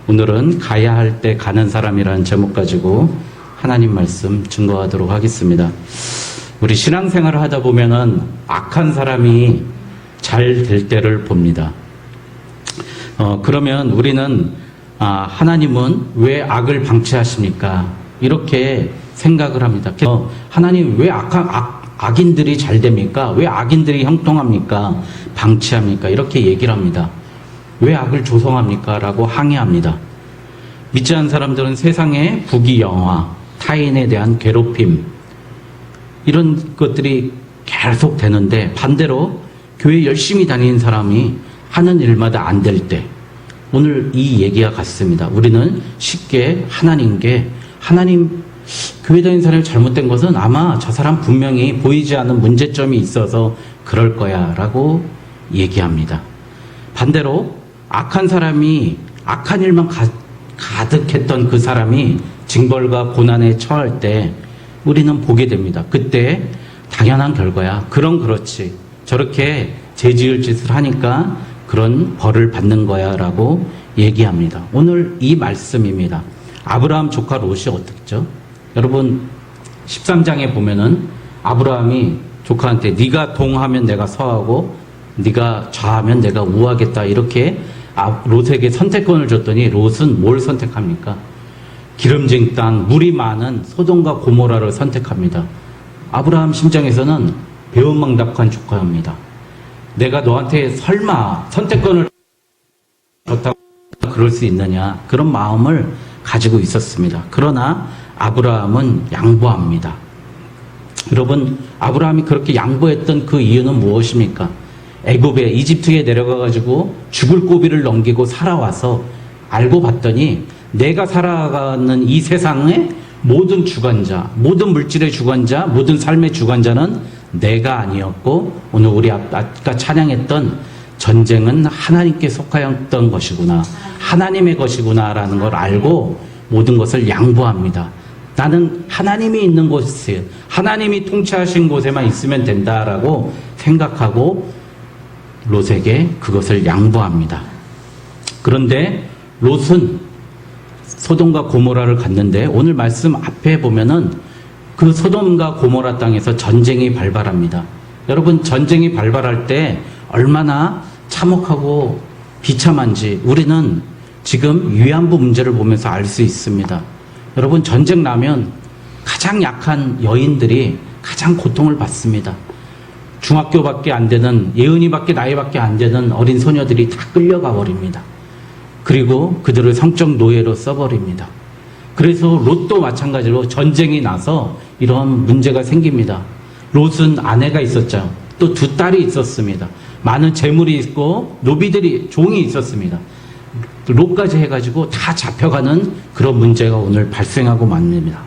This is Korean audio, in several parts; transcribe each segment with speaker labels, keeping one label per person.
Speaker 1: 오늘은 가야 할 때 가는 사람이라는 제목 가지고 하나님 말씀 증거하도록 하겠습니다. 우리 신앙생활을 하다 보면은 악한 사람이 잘 될 때를 봅니다. 그러면 우리는 하나님은 왜 악을 방치하십니까? 이렇게 생각을 합니다. 하나님 왜 악인들이 잘 됩니까? 왜 악인들이 형통합니까? 방치합니까? 이렇게 얘기를 합니다. 왜 악을 조성합니까? 라고 항의합니다. 믿지 않는 사람들은 세상의 부귀영화, 타인에 대한 괴롭힘, 이런 것들이 계속 되는데, 반대로 교회 열심히 다니는 사람이 하는 일마다 안 될 때, 오늘 이 얘기가 같습니다. 우리는 쉽게 하나님 교회 다니는 사람이 잘못된 것은 아마 저 사람 분명히 보이지 않는 문제점이 있어서 그럴 거야 라고 얘기합니다. 반대로 악한 사람이 악한 일만 가득했던 그 사람이 징벌과 고난에 처할 때 우리는 보게 됩니다. 그때 당연한 결과야. 그렇지. 저렇게 죄지을 짓을 하니까 그런 벌을 받는 거야 라고 얘기합니다. 오늘 이 말씀입니다. 아브라함 조카 롯이 어떻죠? 여러분 13장에 보면은 아브라함이 조카한테 네가 동하면 내가 서하고 네가 좌하면 내가 우하겠다 이렇게 롯에게 선택권을 줬더니 롯은 뭘 선택합니까? 기름진 땅, 물이 많은 소돔과 고모라를 선택합니다. 아브라함 심정에서는 배은망덕한 조카입니다. 내가 너한테 설마 선택권을 줬다고 그럴 수 있느냐, 그런 마음을 가지고 있었습니다. 그러나 아브라함은 양보합니다. 여러분, 아브라함이 그렇게 양보했던 그 이유는 무엇입니까? 애굽에 이집트에 내려가가지고 죽을 고비를 넘기고 살아와서 알고 봤더니 내가 살아가는 이 세상의 모든 주관자, 모든 물질의 주관자, 모든 삶의 주관자는 내가 아니었고, 오늘 우리 아까 찬양했던 전쟁은 하나님께 속하였던 것이구나, 하나님의 것이구나 라는 걸 알고 모든 것을 양보합니다. 나는 하나님이 있는 곳에, 하나님이 통치하신 곳에만 있으면 된다라고 생각하고 롯에게 그것을 양보합니다. 그런데 롯은 소돔과 고모라를 갔는데 오늘 말씀 앞에 보면은 그 소돔과 고모라 땅에서 전쟁이 발발합니다. 여러분, 전쟁이 발발할 때 얼마나 참혹하고 비참한지 우리는 지금 위안부 문제를 보면서 알 수 있습니다. 여러분, 전쟁 나면 가장 약한 여인들이 가장 고통을 받습니다. 중학교밖에 안 되는, 예은이밖에 나이밖에 안 되는 어린 소녀들이 다 끌려가 버립니다. 그리고 그들을 성적 노예로 써버립니다. 그래서 롯도 마찬가지로 전쟁이 나서 이런 문제가 생깁니다. 롯은 아내가 있었죠. 또 두 딸이 있었습니다. 많은 재물이 있고 노비들이, 종이 있었습니다. 롯까지 해가지고 다 잡혀가는 그런 문제가 오늘 발생하고 맙니다.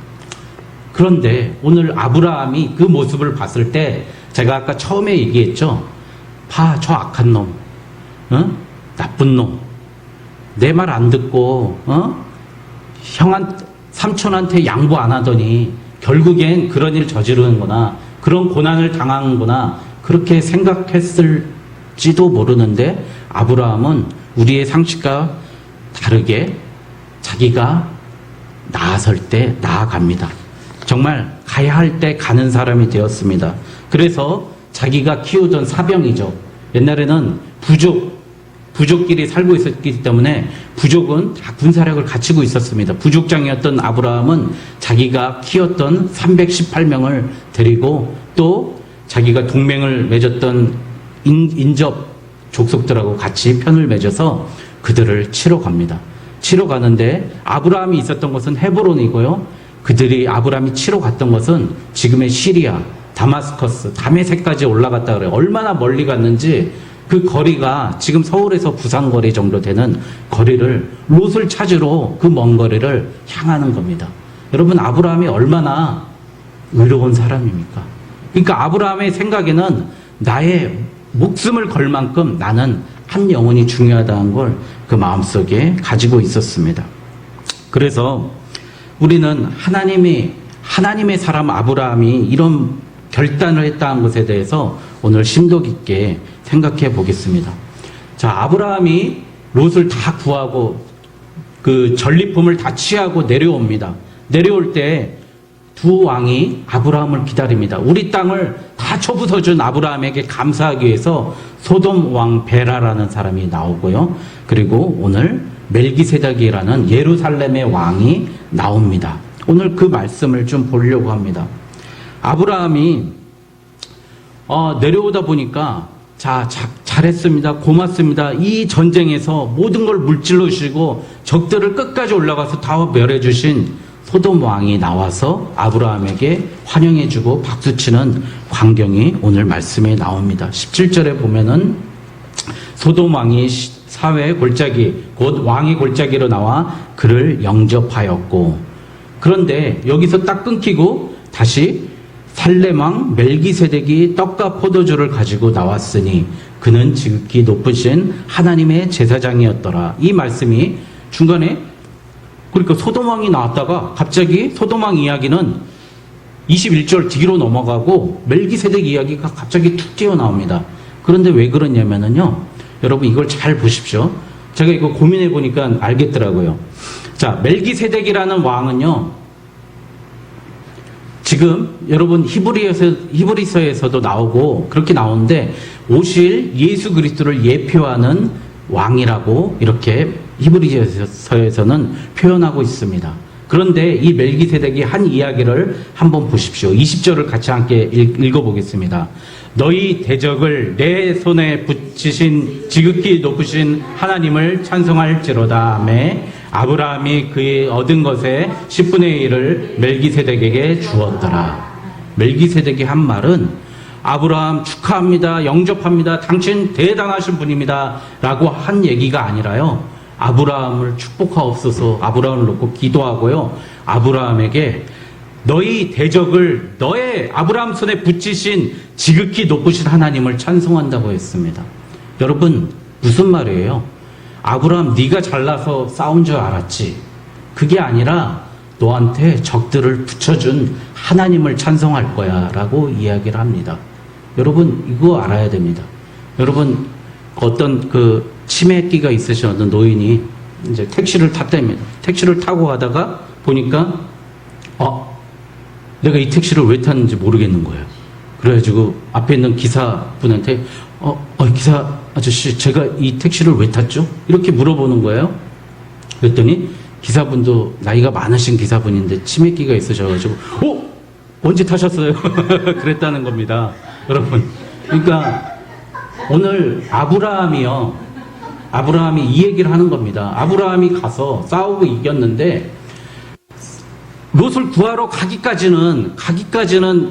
Speaker 1: 그런데 오늘 아브라함이 그 모습을 봤을 때 제가 아까 처음에 얘기했죠. 저 악한 놈, 나쁜 놈, 내 말 안 듣고 삼촌한테 양보 안 하더니 결국엔 그런 일 저지르는구나, 그런 고난을 당하는구나, 그렇게 생각했을지도 모르는데 아브라함은 우리의 상식과 다르게 자기가 나아설 때 나아갑니다. 정말 가야 할 때 가는 사람이 되었습니다. 그래서 자기가 키우던 사병이죠. 옛날에는 부족끼리 살고 있었기 때문에 부족은 다 군사력을 갖추고 있었습니다. 부족장이었던 아브라함은 자기가 키웠던 318명을 데리고 또 자기가 동맹을 맺었던 인접 족속들하고 같이 편을 맺어서 그들을 치러 갑니다. 치러 가는데 아브라함이 있었던 곳은 헤브론이고요. 아브라함이 치러 갔던 것은 지금의 시리아, 다마스커스, 다메섹까지 올라갔다 그래요. 얼마나 멀리 갔는지 그 거리가 지금 서울에서 부산 거리 정도 되는 거리를 롯을 찾으러 그 먼 거리를 향하는 겁니다. 여러분, 아브라함이 얼마나 의로운 사람입니까? 그러니까 아브라함의 생각에는 나의 목숨을 걸 만큼 나는 한 영혼이 중요하다는 걸 그 마음속에 가지고 있었습니다. 그래서 우리는 하나님의 사람 아브라함이 이런 결단을 했다는 것에 대해서 오늘 심도 깊게 생각해 보겠습니다. 자, 아브라함이 롯을 다 구하고 그 전리품을 다 취하고 내려옵니다. 내려올 때 두 왕이 아브라함을 기다립니다. 우리 땅을 다 쳐부숴준 아브라함에게 감사하기 위해서 소돔 왕 베라라는 사람이 나오고요. 그리고 오늘 멜기세덱이라는 예루살렘의 왕이 나옵니다. 오늘 그 말씀을 좀 보려고 합니다. 아브라함이 내려오다 보니까 잘했습니다. 고맙습니다. 이 전쟁에서 모든 걸 물질로 주시고 적들을 끝까지 올라가서 다 멸해주신 소돔 왕이 나와서 아브라함에게 환영해주고 박수치는 광경이 오늘 말씀에 나옵니다. 17절에 보면은 소돔 왕이 사회의 골짜기, 곧 왕의 골짜기로 나와 그를 영접하였고, 그런데 여기서 딱 끊기고 다시 살렘 왕 멜기세덱이 떡과 포도주를 가지고 나왔으니 그는 지극히 높으신 하나님의 제사장이었더라. 이 말씀이 중간에, 그러니까 소돔 왕이 나왔다가 갑자기 소돔 왕 이야기는 21절 뒤로 넘어가고 멜기세덱 이야기가 갑자기 툭 튀어나옵니다. 그런데 왜 그러냐면요, 여러분 이걸 잘 보십시오. 제가 이거 고민해 보니까 알겠더라고요. 자, 멜기세덱이라는 왕은요, 지금 여러분 히브리서에서도 나오고 그렇게 나오는데 오실 예수 그리스도를 예표하는 왕이라고 이렇게 히브리서에서는 표현하고 있습니다. 그런데 이 멜기세덱이 한 이야기를 한번 보십시오. 20절을 같이 함께 읽어보겠습니다. 너희 대적을 내 손에 붙이신 지극히 높으신 하나님을 찬송할지로다. 하매 아브라함이 그의 얻은 것의 10분의 1을 멜기세덱에게 주었더라. 멜기세덱이 한 말은 아브라함 축하합니다, 영접합니다, 당신 대단하신 분입니다 라고 한 얘기가 아니라요, 아브라함을 축복하옵소서, 아브라함을 놓고 기도하고요, 아브라함에게 너희 대적을 너의 아브라함 손에 붙이신 지극히 높으신 하나님을 찬송한다고 했습니다. 여러분 무슨 말이에요? 아브라함 네가 잘나서 싸운 줄 알았지. 그게 아니라 너한테 적들을 붙여준 하나님을 찬송할 거야 라고 이야기를 합니다. 여러분 이거 알아야 됩니다. 여러분 어떤 그 치매기가 있으신 노인이 이제 택시를 탔답니다. 택시를 타고 가다가 보니까 내가 이 택시를 왜 탔는지 모르겠는 거예요. 그래가지고 앞에 있는 기사분한테 기사 아저씨 제가 이 택시를 왜 탔죠? 이렇게 물어보는 거예요. 그랬더니 기사분도 나이가 많으신 기사분인데 치매기가 있으셔가지고 언제 타셨어요? 그랬다는 겁니다. 여러분 그러니까 오늘 아브라함이 이 얘기를 하는 겁니다. 아브라함이 가서 싸우고 이겼는데 롯을 구하러 가기까지는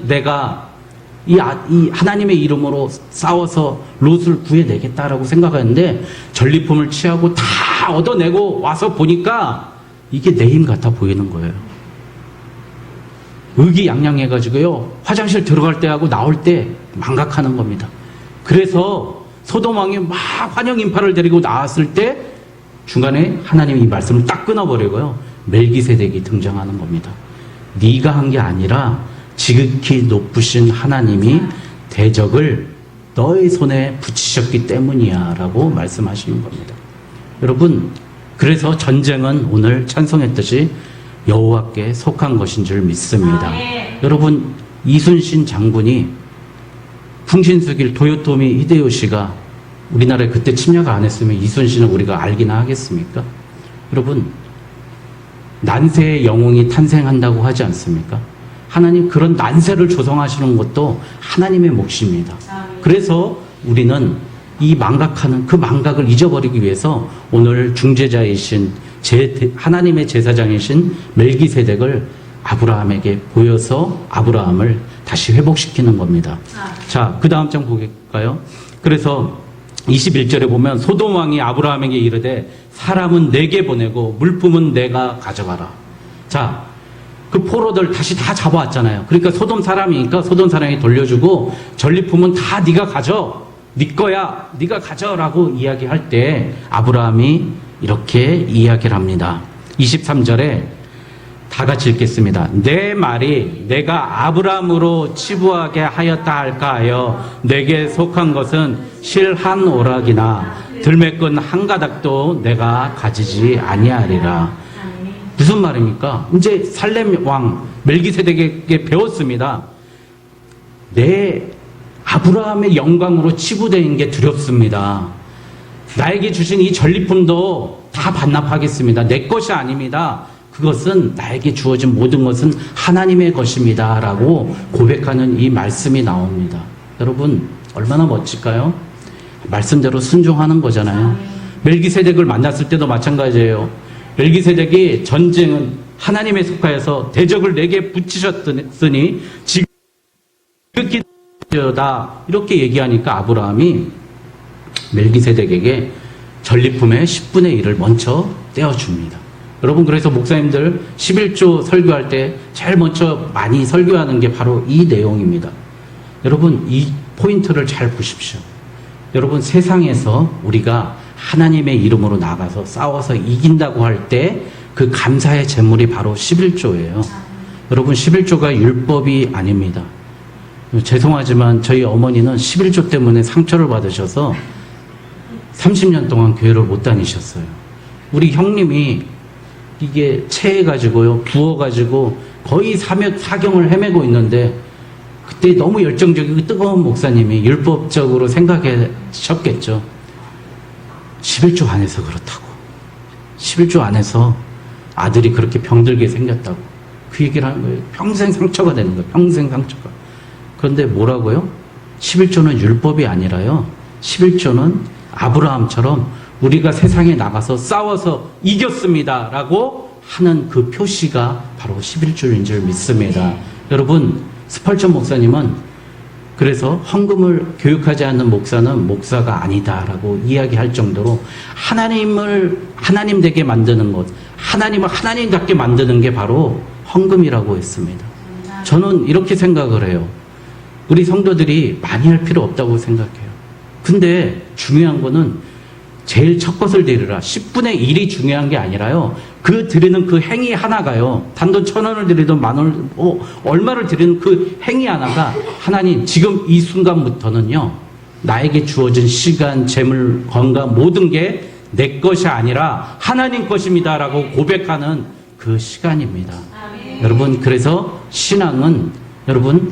Speaker 1: 내가 이 하나님의 이름으로 싸워서 롯을 구해내겠다라고 생각했는데 전리품을 취하고 다 얻어내고 와서 보니까 이게 내 힘 같아 보이는 거예요. 의기양양해가지고요, 화장실 들어갈 때하고 나올 때 망각하는 겁니다. 그래서 소돔 왕이 막 환영 인파를 데리고 나왔을 때 중간에 하나님이 이 말씀을 딱 끊어버리고요, 멜기세덱이 등장하는 겁니다. 네가 한 게 아니라 지극히 높으신 하나님이 대적을 너의 손에 붙이셨기 때문이야 라고 말씀하시는 겁니다. 여러분 그래서 전쟁은 오늘 찬송했듯이 여호와께 속한 것인 줄 믿습니다. 여러분 이순신 장군이 풍신수길 도요토미 히데요시가 우리나라에 그때 침략을 안 했으면 이순신을 우리가 알기나 하겠습니까? 여러분 난세의 영웅이 탄생한다고 하지 않습니까? 하나님 그런 난세를 조성하시는 것도 하나님의 몫입니다. 그래서 우리는 이 망각하는 그 망각을 잊어버리기 위해서 오늘 중재자이신 하나님의 제사장이신 멜기세덱을 아브라함에게 보여서 아브라함을 다시 회복시키는 겁니다. 자, 그 다음 장 보겠까요? 그래서 21절에 보면 소돔 왕이 아브라함에게 이르되 사람은 내게 보내고 물품은 내가 가져가라. 자, 그 포로들 다시 다 잡아왔잖아요. 그러니까 소돔 사람이니까 소돔 사람이 돌려주고 전리품은 다 네가 가져, 네 거야, 네가 가져라고 이야기할 때 아브라함이 이렇게 이야기를 합니다. 23절에 다 같이 읽겠습니다. 내 말이 내가 아브라함으로 치부하게 하였다 할까 하여 내게 속한 것은 실 한 오락이나 들매끈 한 가닥도 내가 가지지 아니하리라. 무슨 말입니까? 이제 살렘 왕 멜기세덱에게 배웠습니다. 내 아브라함의 영광으로 치부되는 게 두렵습니다. 나에게 주신 이 전리품도 다 반납하겠습니다. 내 것이 아닙니다. 그것은 나에게 주어진 모든 것은 하나님의 것입니다. 라고 고백하는 이 말씀이 나옵니다. 여러분 얼마나 멋질까요? 말씀대로 순종하는 거잖아요. 멜기세덱을 만났을 때도 마찬가지예요. 멜기세덱이 전쟁은 하나님에 속하여서 대적을 내게 붙이셨으니 지금 이렇게 얘기하니까 아브라함이 멜기세덱에게 전리품의 10분의 1을 먼저 떼어줍니다. 여러분 그래서 목사님들 11조 설교할 때 제일 먼저 많이 설교하는 게 바로 이 내용입니다. 여러분 이 포인트를 잘 보십시오. 여러분 세상에서 우리가 하나님의 이름으로 나가서 싸워서 이긴다고 할 때 그 감사의 제물이 바로 11조예요. 여러분 11조가 율법이 아닙니다. 죄송하지만 저희 어머니는 11조 때문에 상처를 받으셔서 30년 동안 교회를 못 다니셨어요. 우리 형님이 이게 체해가지고요, 부어가지고 거의 사경을 헤매고 있는데 그때 너무 열정적이고 뜨거운 목사님이 율법적으로 생각하셨겠죠. 11조 안에서 그렇다고. 11조 안에서 아들이 그렇게 병들게 생겼다고. 그 얘기를 하는 거예요. 평생 상처가 되는 거예요. 평생 상처가. 그런데 뭐라고요? 11조는 율법이 아니라요. 11조는 아브라함처럼 우리가 세상에 나가서 싸워서 이겼습니다. 라고 하는 그 표시가 바로 11조인 줄 믿습니다. 여러분, 스펄전 목사님은 그래서 헌금을 교육하지 않는 목사는 목사가 아니다라고 이야기할 정도로 하나님 되게 만드는 것, 하나님을 하나님답게 만드는 게 바로 헌금이라고 했습니다. 저는 이렇게 생각을 해요. 우리 성도들이 많이 할 필요 없다고 생각해요. 근데 중요한 거는 제일 첫 것을 드리라. 10분의 1이 중요한 게 아니라요. 그 드리는 그 행위 하나가요. 단돈 1,000원을 드리든 10,000원, 얼마를 드리는 그 행위 하나가 하나님 지금 이 순간부터는요. 나에게 주어진 시간, 재물, 건강 모든 게 내 것이 아니라 하나님 것입니다. 라고 고백하는 그 시간입니다. 아멘. 여러분 그래서 신앙은 여러분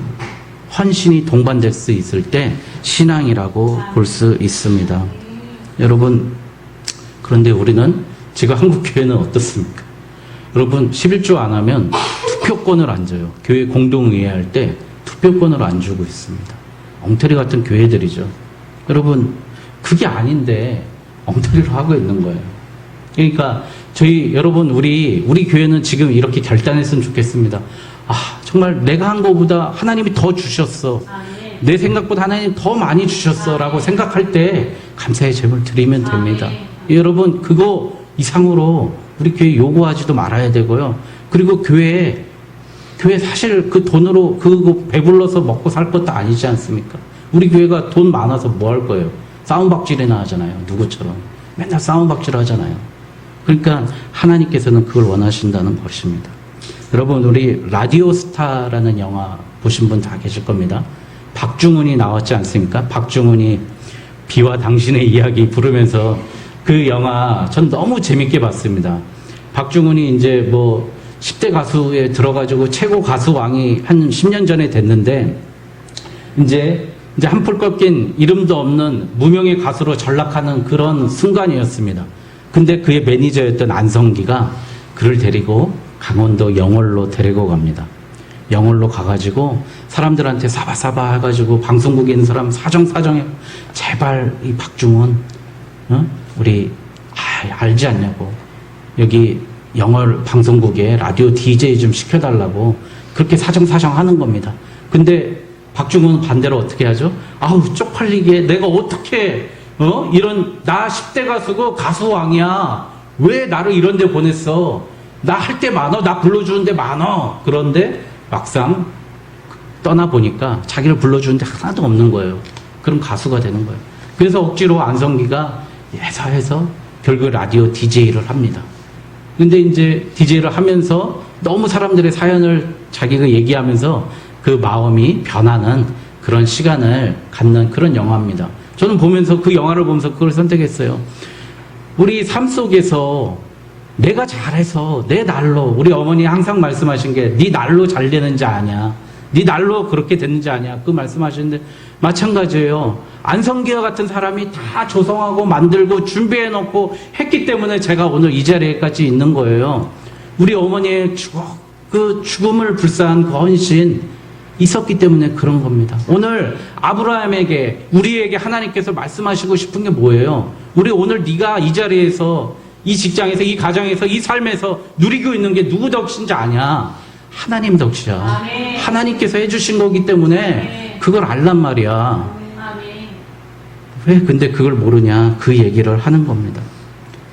Speaker 1: 헌신이 동반될 수 있을 때 신앙이라고 볼 수 있습니다. 여러분 그런데 우리는 지금 한국교회는 어떻습니까? 여러분 11조 안 하면 투표권을 안 줘요. 교회 공동의회 할 때 투표권을 안 주고 있습니다. 엉터리 같은 교회들이죠. 여러분 그게 아닌데 엉터리로 하고 있는 거예요. 그러니까 여러분 우리 교회는 지금 이렇게 결단했으면 좋겠습니다. 정말 내가 한 것보다 하나님이 더 주셨어. 내 생각보다 하나님 더 많이 주셨어 라고 생각할 때 감사의 제물 드리면 됩니다. 여러분 그거 이상으로 우리 교회 요구하지도 말아야 되고요. 그리고 교회 사실 그 돈으로 그거 배불러서 먹고 살 것도 아니지 않습니까? 우리 교회가 돈 많아서 뭐 할 거예요? 싸움박질이나 하잖아요. 누구처럼 맨날 싸움박질 하잖아요. 그러니까 하나님께서는 그걸 원하신다는 것입니다. 여러분 우리 라디오스타라는 영화 보신 분 다 계실 겁니다. 박중훈이 나왔지 않습니까? 박중훈이 비와 당신의 이야기 부르면서 그 영화 전 너무 재밌게 봤습니다. 박중훈이 이제 10대 가수에 들어가지고 최고 가수 왕이 한 10년 전에 됐는데 이제 한풀 꺾인 이름도 없는 무명의 가수로 전락하는 그런 순간이었습니다. 근데 그의 매니저였던 안성기가 그를 데리고 강원도 영월로 데리고 갑니다. 영월로 가가지고 사람들한테 사바사바 해가지고 방송국에 있는 사람 사정해. 제발 이 박중훈 우리 알지 않냐고 여기 영월 방송국에 라디오 DJ 좀 시켜달라고 그렇게 사정 하는 겁니다. 근데 박중훈은 반대로 어떻게 하죠? 쪽팔리게 내가 어떻게 이런 나 10대 가수고 가수왕이야. 왜 나를 이런 데 보냈어? 나 할 때 많어. 나 불러주는데 많어. 그런데 막상 떠나보니까 자기를 불러주는데 하나도 없는 거예요. 그럼 가수가 되는 거예요. 그래서 억지로 안성기가 예사해서 결국 라디오 DJ를 합니다. 근데 이제 DJ를 하면서 너무 사람들의 사연을 자기가 얘기하면서 그 마음이 변하는 그런 시간을 갖는 그런 영화입니다. 저는 보면서 그 영화를 보면서 그걸 선택했어요. 우리 삶 속에서 내가 잘해서 내 날로, 우리 어머니 항상 말씀하신 게 네 날로 잘 되는 자 아니야. 네 날로 그렇게 되는 자 아니야. 그 말씀하시는데 마찬가지예요. 안성기와 같은 사람이 다 조성하고 만들고 준비해놓고 했기 때문에 제가 오늘 이 자리에까지 있는 거예요. 우리 어머니의 그 죽음을 불사한 그 헌신 있었기 때문에 그런 겁니다. 오늘 아브라함에게, 우리에게 하나님께서 말씀하시고 싶은 게 뭐예요? 우리 오늘 네가 이 자리에서, 이 직장에서, 이 가정에서, 이 삶에서 누리고 있는 게 누구 덕인지 아냐? 하나님 덕이야. 아멘. 하나님께서 해주신 거기 때문에 아멘. 그걸 알란 말이야. 아멘. 왜 근데 그걸 모르냐? 그 얘기를 하는 겁니다.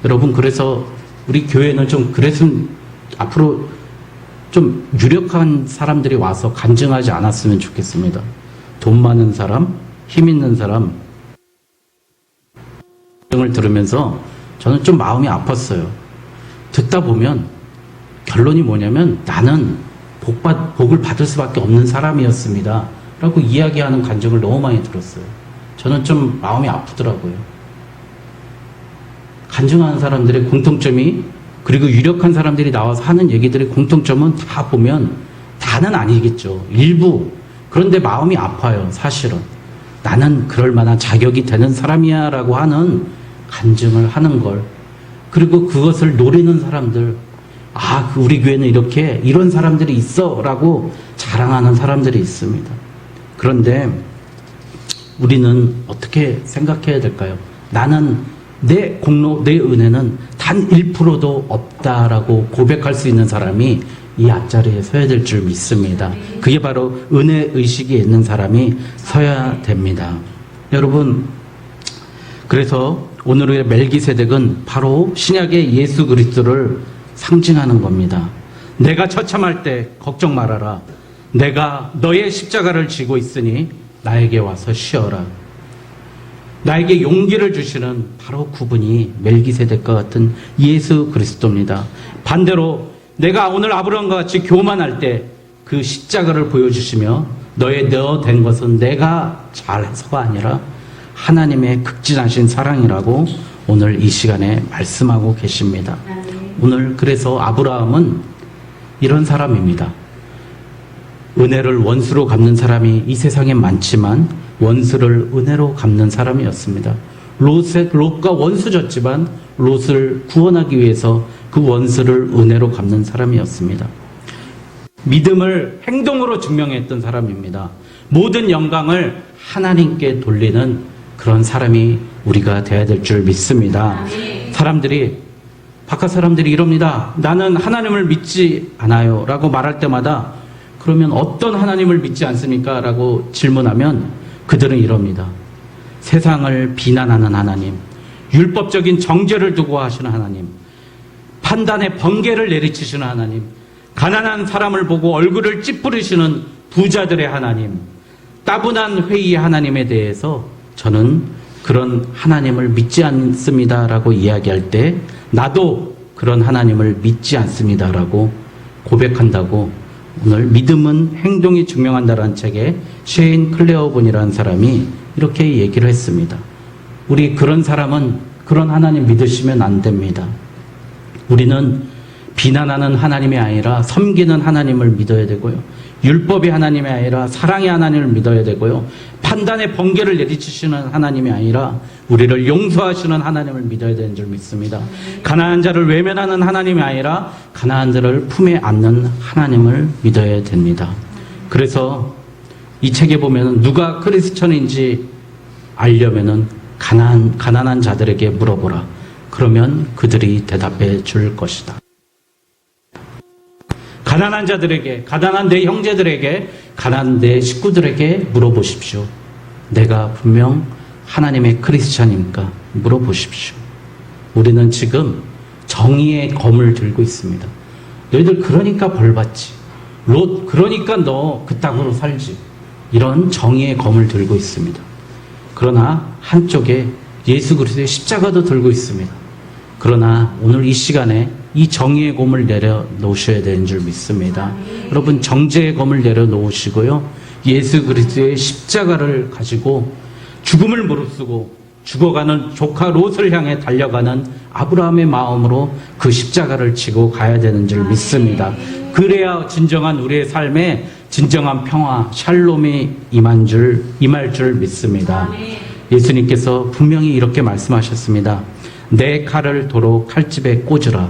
Speaker 1: 여러분, 그래서 우리 교회는 좀 그랬으면, 앞으로 좀 유력한 사람들이 와서 간증하지 않았으면 좋겠습니다. 돈 많은 사람, 힘 있는 사람 을 들으면서 저는 좀 마음이 아팠어요. 듣다 보면 결론이 뭐냐면 나는 복을 받을 수밖에 없는 사람이었습니다 라고 이야기하는 간증을 너무 많이 들었어요. 저는 좀 마음이 아프더라고요. 간증하는 사람들의 공통점이, 그리고 유력한 사람들이 나와서 하는 얘기들의 공통점은 다 보면, 다는 아니겠죠. 일부. 그런데 마음이 아파요, 사실은. 나는 그럴 만한 자격이 되는 사람이야 라고 하는 간증을 하는 걸. 그리고 그것을 노리는 사람들, 우리 교회는 이렇게 이런 사람들이 있어 라고 자랑하는 사람들이 있습니다. 그런데 우리는 어떻게 생각해야 될까요? 나는 내 공로, 내 은혜는 단 1%도 없다라고 고백할 수 있는 사람이 이 앞자리에 서야 될 줄 믿습니다. 그게 바로 은혜 의식이 있는 사람이 서야 됩니다. 여러분, 그래서 오늘의 멜기세덱은 바로 신약의 예수 그리스도를 상징하는 겁니다. 내가 처참할 때 걱정 말아라. 내가 너의 십자가를 지고 있으니 나에게 와서 쉬어라. 나에게 용기를 주시는 바로 그분이 멜기세덱과 같은 예수 그리스도입니다. 반대로 내가 오늘 아브라함과 같이 교만할 때 그 십자가를 보여주시며 너의 너 된 것은 내가 잘해서가 아니라 하나님의 극진하신 사랑이라고 오늘 이 시간에 말씀하고 계십니다. 오늘 그래서 아브라함은 이런 사람입니다. 은혜를 원수로 갚는 사람이 이 세상에 많지만 원수를 은혜로 갚는 사람이었습니다. 롯과 원수졌지만 롯을 구원하기 위해서 그 원수를 은혜로 갚는 사람이었습니다. 믿음을 행동으로 증명했던 사람입니다. 모든 영광을 하나님께 돌리는 그런 사람이 우리가 되어야 될 줄 믿습니다. 바깥 사람들이 이럽니다. 나는 하나님을 믿지 않아요 라고 말할 때마다 그러면 어떤 하나님을 믿지 않습니까? 라고 질문하면 그들은 이럽니다. 세상을 비난하는 하나님, 율법적인 정죄를 두고 하시는 하나님, 판단의 번개를 내리치시는 하나님, 가난한 사람을 보고 얼굴을 찌푸리시는 부자들의 하나님, 따분한 회의의 하나님에 대해서 저는 그런 하나님을 믿지 않습니다 라고 이야기할 때 나도 그런 하나님을 믿지 않습니다 라고 고백한다고 오늘 믿음은 행동이 증명한다라는 책에 셰인 클레어본이라는 사람이 이렇게 얘기를 했습니다. 우리 그런 사람은 그런 하나님 믿으시면 안 됩니다. 우리는 비난하는 하나님이 아니라 섬기는 하나님을 믿어야 되고요. 율법의 하나님이 아니라 사랑의 하나님을 믿어야 되고요. 판단의 번개를 내리치시는 하나님이 아니라 우리를 용서하시는 하나님을 믿어야 되는 줄 믿습니다. 가난한 자를 외면하는 하나님이 아니라 가난한 자를 품에 안는 하나님을 믿어야 됩니다. 그래서 이 책에 보면 누가 크리스천인지 알려면은 가난한 자들에게 물어보라. 그러면 그들이 대답해 줄 것이다. 가난한 자들에게, 가난한 내 형제들에게, 가난한 내 식구들에게 물어보십시오. 내가 분명 하나님의 크리스찬입니까? 물어보십시오. 우리는 지금 정의의 검을 들고 있습니다. 너희들 그러니까 벌 받지. 롯 그러니까 너 그따구로 살지. 이런 정의의 검을 들고 있습니다. 그러나 한쪽에 예수 그리스도의 십자가도 들고 있습니다. 그러나 오늘 이 시간에 이 정의의 검을 내려놓으셔야 되는 줄 믿습니다. 여러분, 정죄의 검을 내려놓으시고요. 예수 그리스도의 십자가를 가지고 죽음을 무릅쓰고 죽어가는 조카 롯을 향해 달려가는 아브라함의 마음으로 그 십자가를 지고 가야 되는 줄 믿습니다. 그래야 진정한 우리의 삶에 진정한 평화, 샬롬이 임할 줄 믿습니다. 예수님께서 분명히 이렇게 말씀하셨습니다. 내 칼을 도로 칼집에 꽂으라.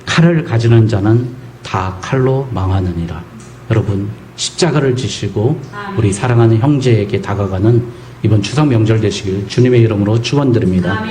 Speaker 1: 칼을 가지는 자는 다 칼로 망하느니라. 여러분, 십자가를 지시고 우리 사랑하는 형제에게 다가가는 이번 추석 명절 되시길 주님의 이름으로 축원드립니다.